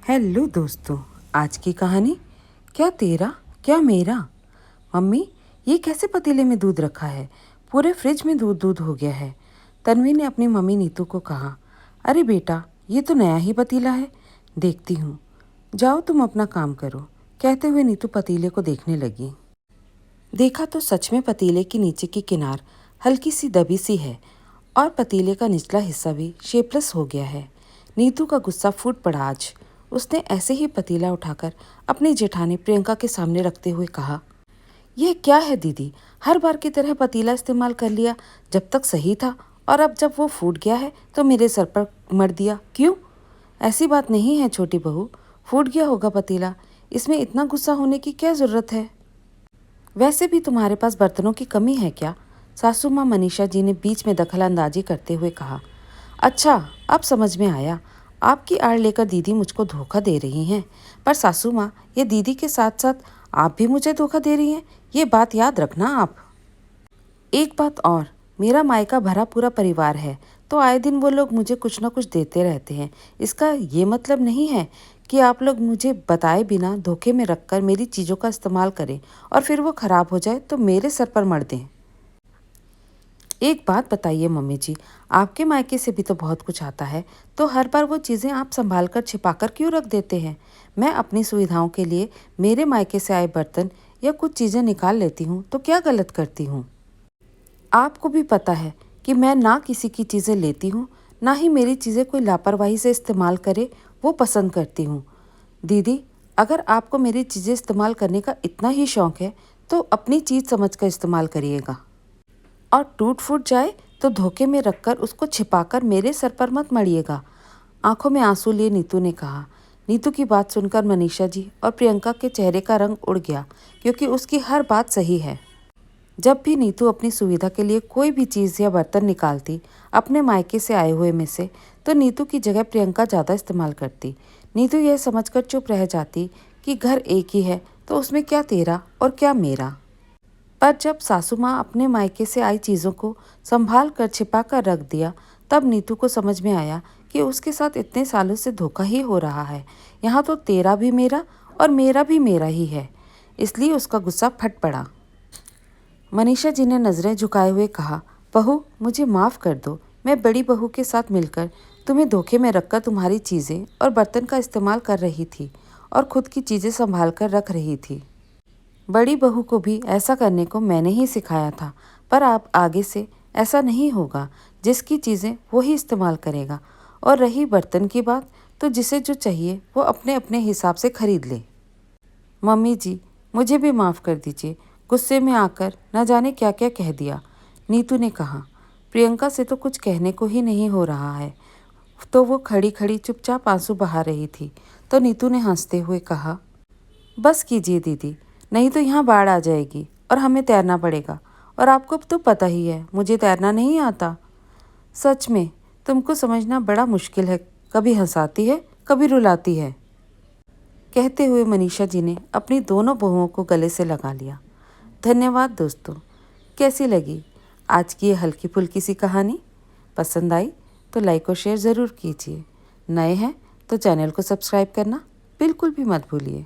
Hello दोस्तों, आज की कहानी क्या तेरा क्या मेरा। मम्मी, ये कैसे पतीले में दूध रखा है? पूरे फ्रिज में दूध दूध हो गया है। तन्वी ने अपनी मम्मी नीतू को कहा। अरे बेटा, ये तो नया ही पतीला है, देखती हूँ। जाओ तुम अपना काम करो, कहते हुए नीतू पतीले को देखने लगी। देखा तो सच में पतीले के नीचे की किनार हल्की सी दबी सी है और पतीले का निचला हिस्सा भी शेपलेस हो गया है। नीतू का गुस्सा फूट पड़ा आज। उसने ऐसे ही पतीला उठाकर अपनी जेठानी प्रियंका के सामने रखते हुए कहा, यह क्या है दीदी? हर बार की तरह पतीला इस्तेमाल कर लिया जब तक सही था, और अब जब वो फूट गया है तो मेरे सर पर मर दिया क्यों? ऐसी बात नहीं है छोटी बहू, फूट गया होगा पतीला, इसमें इतना गुस्सा होने की क्या ज़रूरत है? वैसे भी तुम्हारे पास बर्तनों की कमी है क्या? सासू माँ मनीषा जी ने बीच में दखलंदाजी करते हुए कहा। अच्छा, अब समझ में आया। आपकी आड़ लेकर दीदी मुझको धोखा दे रही हैं। पर सासू माँ, ये दीदी के साथ साथ आप भी मुझे धोखा दे रही हैं, ये बात याद रखना आप। एक बात और, मेरा मायका भरा पूरा परिवार है, तो आए दिन वो लोग मुझे कुछ ना कुछ देते रहते हैं। इसका ये मतलब नहीं है कि आप लोग मुझे बताए बिना धोखे में रखकर मेरी चीज़ों का इस्तेमाल करें और फिर वो ख़राब हो जाए तो मेरे सर पर मर दें। एक बात बताइए मम्मी जी, आपके मायके से भी तो बहुत कुछ आता है, तो हर बार वो चीज़ें आप संभाल कर छिपा कर क्यों रख देते हैं? मैं अपनी सुविधाओं के लिए मेरे मायके से आए बर्तन या कुछ चीज़ें निकाल लेती हूँ, तो क्या गलत करती हूँ? आपको भी पता है कि मैं ना किसी की चीज़ें लेती हूँ, ना ही मेरी चीज़ें कोई लापरवाही से इस्तेमाल करे वो पसंद करती हूँ। दीदी, अगर आपको मेरी चीज़ें इस्तेमाल करने का इतना ही शौक़ है तो अपनी चीज़ समझकर इस्तेमाल करिएगा, और टूट फूट जाए तो धोखे में रखकर उसको छिपाकर मेरे सर पर मत मढ़िएगा। आंखों में आंसू लिए नीतू ने कहा। नीतू की बात सुनकर मनीषा जी और प्रियंका के चेहरे का रंग उड़ गया, क्योंकि उसकी हर बात सही है। जब भी नीतू अपनी सुविधा के लिए कोई भी चीज़ या बर्तन निकालती अपने मायके से आए हुए में से, तो नीतू की जगह प्रियंका ज़्यादा इस्तेमाल करती। नीतू यह समझकर चुप रह जाती कि घर एक ही है, तो उसमें क्या तेरा और क्या मेरा। पर जब सासू माँ अपने मायके से आई चीज़ों को संभाल कर छिपा कर रख दिया, तब नीतू को समझ में आया कि उसके साथ इतने सालों से धोखा ही हो रहा है। यहाँ तो तेरा भी मेरा और मेरा भी मेरा ही है। इसलिए उसका गुस्सा फट पड़ा। मनीषा जी ने नज़रें झुकाए हुए कहा, बहू मुझे माफ़ कर दो, मैं बड़ी बहू के साथ मिलकर तुम्हें धोखे में रखकर तुम्हारी चीज़ें और बर्तन का इस्तेमाल कर रही थी और खुद की चीज़ें संभाल कर रख रही थी। बड़ी बहू को भी ऐसा करने को मैंने ही सिखाया था, पर अब आगे से ऐसा नहीं होगा। जिसकी चीज़ें वो ही इस्तेमाल करेगा, और रही बर्तन की बात, तो जिसे जो चाहिए वो अपने अपने हिसाब से खरीद ले। मम्मी जी, मुझे भी माफ़ कर दीजिए, गुस्से में आकर न जाने क्या क्या कह दिया, नीतू ने कहा। प्रियंका से तो कुछ कहने को ही नहीं हो रहा है, तो वो खड़ी खड़ी चुपचाप आंसू बहा रही थी। तो नीतू ने हंसते हुए कहा, बस कीजिए दीदी, नहीं तो यहाँ बाढ़ आ जाएगी और हमें तैरना पड़ेगा, और आपको तो पता ही है मुझे तैरना नहीं आता। सच में तुमको समझना बड़ा मुश्किल है, कभी हंसाती है कभी रुलाती है। कहते हुए मनीषा जी ने अपनी दोनों बहुओं को गले से लगा लिया। धन्यवाद दोस्तों। कैसी लगी आज की ये हल्की फुल्की सी कहानी? पसंद आई तो लाइक और शेयर ज़रूर कीजिए। नए हैं तो चैनल को सब्सक्राइब करना बिल्कुल भी मत भूलिए।